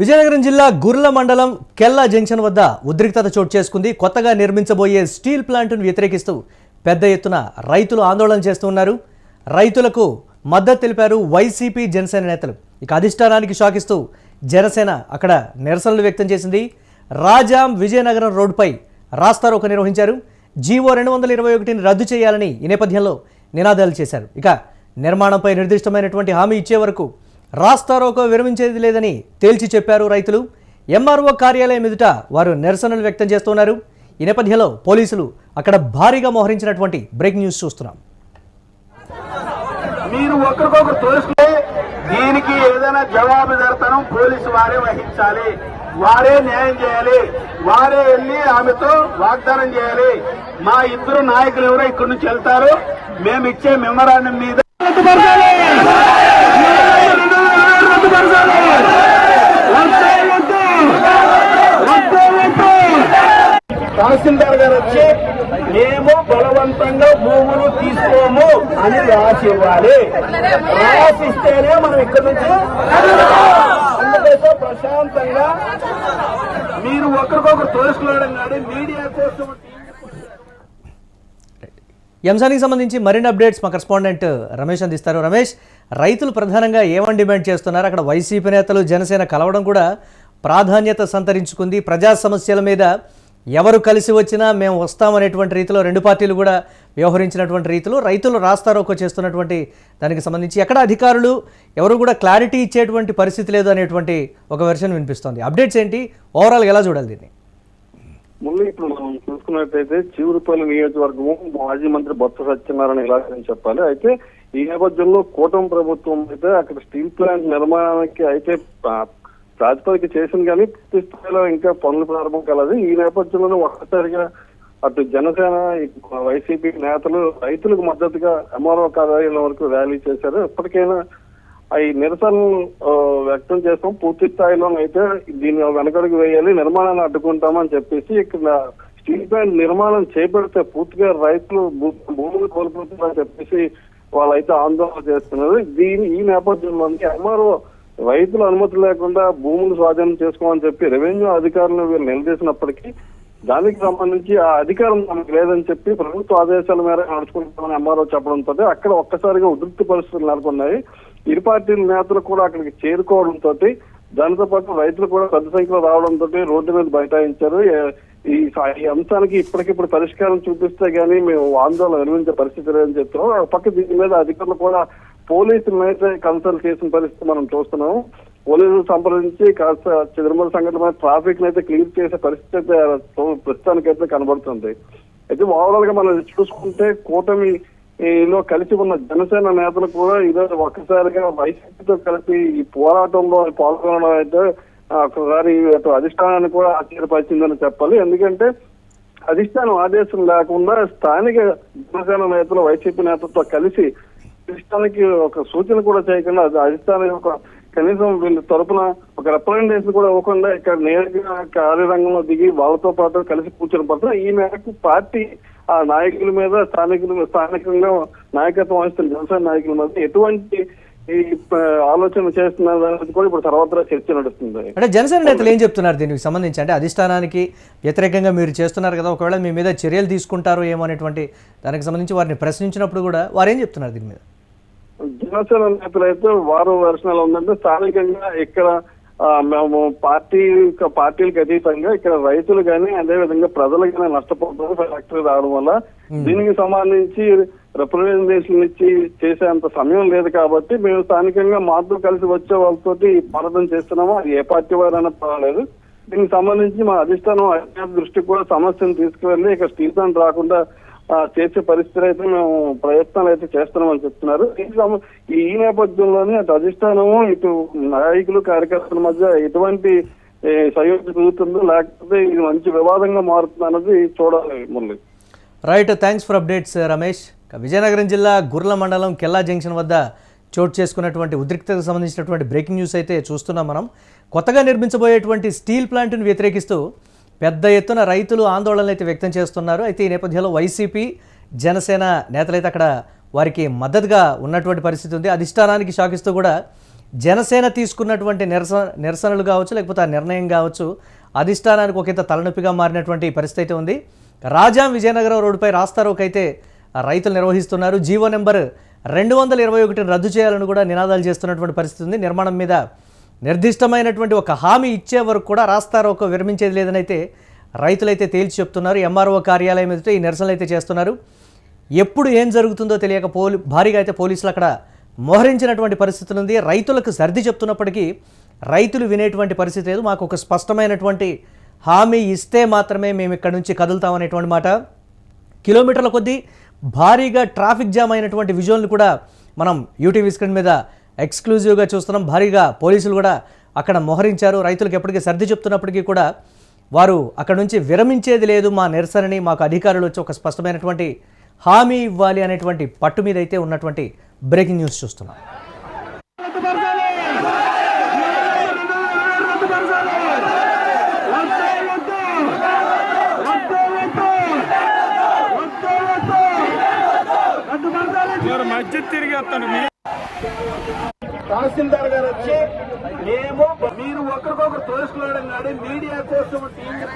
విజయనగరం జిల్లా గుర్ల మండలం కెల్లా జంక్షన్ వద్ద ఉద్రిక్తత చోటు చేసుకుంది. కొత్తగా నిర్మించబోయే స్టీల్ ప్లాంట్ను వ్యతిరేకిస్తూ పెద్ద ఎత్తున రైతులు ఆందోళన చేస్తున్నారు. రైతులకు మద్దతు తెలిపారు వైసీపీ జనసేన నేతలు. ఇక అధిష్టానానికి షాక్ ఇస్తూ జనసేన అక్కడ నిరసనలు వ్యక్తం చేసింది. రాజాం విజయనగరం రోడ్డుపై రాస్తారోకో నిర్వహించారు. జీవో 221ని రద్దు చేయాలని ఈ నేపథ్యంలో నినాదాలు చేశారు. ఇక నిర్మాణంపై నిర్దిష్టమైనటువంటి హామీ ఇచ్చే వరకు రాస్తారోకో విరమించేది లేదని తేల్చి చెప్పారు రైతులు. ఎంఆర్ఓ కార్యాలయం ఎదుట వారు నిరసనలు వ్యక్తం చేస్తున్నారు. ఈ నేపథ్యంలో పోలీసులు అక్కడ భారీగా మోహరించినటువంటి బ్రేకింగ్ న్యూస్ చూస్తున్నాం. మీరు ఒకరికొకరు తోసుకుంటే దీనికి ఏదైనా జవాబుదారితనం పోలీసు వారే వహించాలి, వారే న్యాయం చేయాలి, వారే వెళ్ళి ఆమెతో వాగ్దానం చేయాలి. మా ఇద్దరు నాయకులు ఎవరో ఇక్కడి నుంచి వెళ్తారు, మేము ఇచ్చే మెమరాండం మీద తహసీల్దార్ గారు వచ్చి మేము బలవంతంగా భూములు తీసుకోము అని రాసి ఇవ్వాలి. రాసిస్తేనే మనం ఇక్కడి నుంచి అందుకోసం ప్రశాంతంగా మీరు ఒకరికొకరు తోసుకోవడం కానీ మీడియా కోసం. ఈ అంశానికి సంబంధించి మరిన్ని అప్డేట్స్ మా కరెస్పాండెంట్ రమేష్ అందిస్తారు. రమేష్, రైతులు ప్రధానంగా ఏమని డిమాండ్ చేస్తున్నారు? అక్కడ వైసీపీ నేతలు జనసేన కలవడం కూడా ప్రాధాన్యత సంతరించుకుంది. ప్రజా సమస్యల మీద ఎవరు కలిసి వచ్చినా మేము వస్తామనేటువంటి రీతిలో రెండు పార్టీలు కూడా వ్యవహరించినటువంటి రీతిలో రైతులు రాస్తారోకో చేస్తున్నటువంటి దానికి సంబంధించి ఎక్కడ అధికారులు ఎవరు కూడా క్లారిటీ ఇచ్చేటువంటి పరిస్థితి లేదు అనేటువంటి ఒక వెర్షన్ వినిపిస్తోంది. అప్డేట్స్ ఏంటి? ఓవరాల్గా ఎలా చూడాలి దీన్ని? ముందు ఇప్పుడు మనం చూసుకున్నట్టయితే చివురుపల్లి నియోజకవర్గం మాజీ మంత్రి బొత్స సత్యనారాయణ ఇలాగని చెప్పాలి. అయితే ఈ నేపథ్యంలో కూటమి ప్రభుత్వం అయితే అక్కడ స్టీల్ ప్లాంట్ నిర్మాణానికి అయితే ప్రాతిపదిక చేసింది, కానీ పూర్తి స్థాయిలో ఇంకా పనులు ప్రారంభం కలదు. ఈ నేపథ్యంలో ఒక్కసారిగా అటు జనసేన వైసీపీ నేతలు రైతులకు మద్దతుగా ఎంఆర్ఓ కార్యాలయం వరకు ర్యాలీ చేశారు. ఇప్పటికైనా ఈ నిరసనలు వ్యక్తం చేస్తాం, పూర్తి స్థాయిలో అయితే దీన్ని వెనకడుగు వేయాలి, నిర్మాణాన్ని అడ్డుకుంటామని చెప్పేసి ఇక్కడ స్టీల్ ప్లాంట్ నిర్మాణం చేపడితే పూర్తిగా రైతులు భూములు కోల్పోతున్నారని చెప్పేసి వాళ్ళైతే ఆందోళన చేస్తున్నారు. ఈ నేపథ్యంలో ఎంఆర్ఓ రైతుల అనుమతి లేకుండా భూములు స్వాధీనం చేసుకోమని చెప్పి రెవెన్యూ అధికారులను వీళ్ళు నిలదీసినప్పటికీ దానికి సంబంధించి ఆ అధికారం మనకు లేదని చెప్పి ప్రభుత్వ ఆదేశాల మేర నడుచుకుంటామని ఎంఆర్ఓ చెప్పడంతో అక్కడ ఒక్కసారిగా ఉద్రిక్త పరిస్థితులు నెలకొన్నాయి. ఇరు పార్టీల నేతలు కూడా అక్కడికి చేరుకోవడంతో దానితో పాటు రైతులు కూడా పెద్ద సంఖ్యలో రావడంతో రోడ్డు మీద బైఠాయించారు. ఈ అంశానికి ఇప్పటికిప్పుడు పరిష్కారం చూపిస్తే గానీ మేము ఆందోళన విరమించే పరిస్థితి లేదని చెప్తున్నాం. ఆ పక్క దీని మీద అధికారులు కూడా పోలీసులను అయితే కన్సల్ట్ చేసిన పరిస్థితి మనం చూస్తున్నాము. పోలీసులు సంప్రదించి కాస్త చిరుమల సంఘటన మీద ట్రాఫిక్ అయితే క్లియర్ చేసే పరిస్థితి అయితే ప్రస్తుతానికైతే కనబడుతుంది. అయితే ఓవరాల్ గా మనం చూసుకుంటే కూటమిలో కలిసి ఉన్న జనసేన నేతలు కూడా ఈరోజు ఒక్కసారిగా వైసీపీతో కలిసి ఈ పోరాటంలో పాల్గొనడం అయితే ఒకసారి అధిష్టానాన్ని కూడా ఆశ్చర్యపరిచిందని చెప్పాలి. ఎందుకంటే అధిష్టానం ఆదేశం లేకుండా స్థానిక జనసేన నేతలు వైసీపీ నేతలతో కలిసి అధిష్టానానికి ఒక సూచన కూడా చేయకుండా అధిష్టానం యొక్క కనీసం వీళ్ళ తరపున ఒక రిప్రజెంటేషన్ కూడా ఇవ్వకుండా ఇక్కడ నేరుగా కార్యరంగంలో దిగి వాళ్ళతో పాటు కలిసి కూర్చొని పడుతున్నారు. ఈ మేరకు పార్టీ ఆ నాయకుల మీద స్థానికంగా నాయకత్వం వహిస్తున్న జనసేన నాయకుల మీద ఎటువంటి ఈ ఆలోచన చేస్తున్నారు అనేది కూడా ఇప్పుడు తర్వాత చర్చ నడుస్తుంది. అంటే జనసేన నేతలు ఏం చెప్తున్నారు దీనికి సంబంధించి? అంటే అధిష్టానానికి వ్యతిరేకంగా మీరు చేస్తున్నారు కదా, ఒకవేళ మీ మీద చర్యలు తీసుకుంటారు ఏమో అనేటువంటి దానికి సంబంధించి వారిని ప్రశ్నించినప్పుడు కూడా వారు ఏం చెప్తున్నారు దీని మీద? జనసేన నేతలు అయితే వారు వెర్షన్లో ఉందంటే స్థానికంగా ఇక్కడ మేము పార్టీలకు అతీతంగా ఇక్కడ రైతులు కానీ అదే విధంగా ప్రజలు కానీ నష్టపోతున్నారు ఫ్యాక్టరీ రావడం వల్ల. దీనికి సంబంధించి రిప్రజెంటేషన్ ఇచ్చి చేసేంత సమయం లేదు కాబట్టి మేము స్థానికంగా మాతో కలిసి వచ్చే వాళ్ళతోటి పోరాటం చేస్తున్నాము. అది ఏ పార్టీ వారైనా పర్వాలేదు. దీనికి సంబంధించి మా అధిష్టానం అధికార దృష్టికి కూడా సమస్యను తీసుకువెళ్ళి ఇక్కడ స్టీల్ ప్లాంట్ రాకుండా చేసే పరిస్థితి అయితే మేము ప్రయత్నాలు అయితే చేస్తున్నామని చెప్తున్నారు. ఈ నేపథ్యంలోనే అటు అధిష్టానము ఇటు నాయకులు కార్యకర్తల మధ్య ఎటువంటి సయోధ్య జరుగుతుందో లేకపోతే ఇది మంచి వివాదంగా మారుతుంది అన్నది చూడాలి. Murali, right, thanks for updates Ramesh. Vizianagaram జిల్లా గుర్ల మండలం కెల్లా జంక్షన్ వద్ద చోటు చేసుకున్నటువంటి ఉద్రిక్తతకు సంబంధించినటువంటి బ్రేకింగ్ న్యూస్ అయితే చూస్తున్నాం మనం. కొత్తగా నిర్మించబోయేటువంటి స్టీల్ ప్లాంట్ను వ్యతిరేకిస్తూ పెద్ద ఎత్తున రైతులు ఆందోళనలు అయితే వ్యక్తం చేస్తున్నారు. అయితే ఈ నేపథ్యంలో వైసీపీ జనసేన నేతలైతే అక్కడ వారికి మద్దతుగా ఉన్నటువంటి పరిస్థితి ఉంది. అధిష్టానానికి షాక్ ఇస్తూ కూడా జనసేన తీసుకున్నటువంటి నిరసనలు కావచ్చు, లేకపోతే ఆ నిర్ణయం కావచ్చు, అధిష్టానానికి ఒకంత తలనొప్పిగా మారినటువంటి పరిస్థితి అయితే ఉంది. రాజాం విజయనగరం రోడ్డుపై రాస్తారోకైతే అయితే రైతులు నిర్వహిస్తున్నారు. జీవో నెంబర్ 221 రద్దు చేయాలని కూడా నినాదాలు చేస్తున్నటువంటి పరిస్థితి ఉంది. నిర్మాణం మీద నిర్దిష్టమైనటువంటి ఒక హామీ ఇచ్చే వరకు కూడా రాస్తారోకో విరమించేది లేదని అయితే రైతులైతే తేల్చి చెప్తున్నారు. ఎంఆర్ఓ కార్యాలయం ఎదుట ఈ నిరసనలు అయితే చేస్తున్నారు. ఎప్పుడు ఏం జరుగుతుందో తెలియక భారీగా అయితే పోలీసులు అక్కడ మోహరించినటువంటి పరిస్థితులు ఉంది. రైతులకు సర్ది చెప్తున్నప్పటికీ రైతులు వినేటువంటి పరిస్థితి లేదు. మాకు ఒక స్పష్టమైనటువంటి హామీ ఇస్తే మాత్రమే మేము ఇక్కడ నుంచి కదులుతామనేటువంటి మాట. కిలోమీటర్ల కొద్దీ భారీగా ట్రాఫిక్ జామ్ అయినటువంటి విజువల్ని కూడా మనం యూటీవీ స్క్రీన్ మీద ఎక్స్క్లూజివ్గా చూస్తున్నాం. భారీగా పోలీసులు కూడా అక్కడ మోహరించారు. రైతులకు ఎప్పటికీ సర్ది చెప్తున్నప్పటికీ కూడా వారు అక్కడ నుంచి విరమించేది లేదు మా నిరసనని, మాకు అధికారులు వచ్చి ఒక స్పష్టమైనటువంటి హామీ ఇవ్వాలి అనేటువంటి పట్టు మీద అయితే ఉన్నటువంటి బ్రేకింగ్ న్యూస్ చూస్తున్నాం. తహసీల్దార్ గారు వచ్చి మేము మీరు ఒకరికొకరు తోసుకోవడం కానీ మీడియా కోసం టీవీ